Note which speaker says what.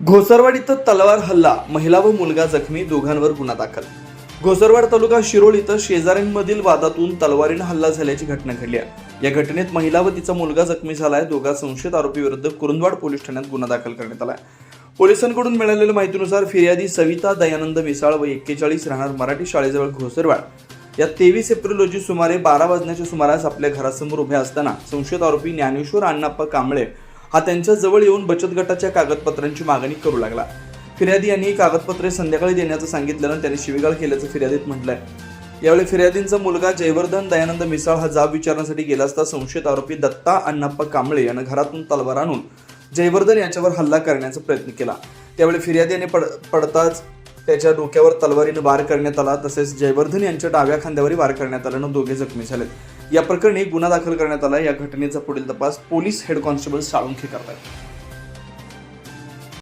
Speaker 1: घोसरवाड इथं तलवार हल्ला, महिला व मुलगा जखमी, दोघांवर गुन्हा दाखल. घोसरवाड तालुका शिरोळ इथं शेजाऱ्यांमधील वादातून तलवारीनं हल्ला झाल्याची घटना घडली आहे. या घटनेत महिला व तिचा मुलगा जखमी झालाय. दोघा संशयित आरोपीविरुद्ध कुरुंदवाड पोलीस ठाण्यात गुन्हा दाखल करण्यात आलाय. पोलिसांकडून मिळालेल्या माहितीनुसार फिर्यादी सविता दयानंद मिसाळ व 41 राहणार मराठी शाळेजवळ घोसरवाड या 23 एप्रिल रोजी सुमारे 12 वाजण्याच्या सुमारास आपल्या घरासमोर उभ्या असताना संशयित आरोपी ज्ञानेश्वर अण्णाप्पा कांबळे हा त्यांच्या जवळ येऊन बचत गटाच्या कागदपत्रांची मागणी करू लागला. फिर्यादी यांनी ही कागदपत्रे संध्याकाळी देण्याचं सांगितल्यानं त्यांनी शिवीगाळ केल्याचं फिर्यादीत म्हटलंय. यावेळी फिर्यादींचा मुलगा जयवर्धन दयानंद मिसाळ हा जाब विचारण्यासाठी गेला असता संशयित आरोपी दत्ता अण्णाप्पा कांबळे यानं घरातून तलवार आणून जयवर्धन याच्यावर हल्ला करण्याचा प्रयत्न केला. त्यावेळी फिर्यादी यांनी पडताच त्याच्या डोक्यावर तलवारीनं वार करण्यात आला. तसेच जयवर्धन यांच्या डाव्या खांद्यावरही वार करण्यात आल्यानं दोघे जखमी झालेत. या प्रकरणी गुन्हा दाखल करण्यात आला. या घटनेचा पुढील तपास पोलीस हेड कॉन्स्टेबल साळुंखे करतात.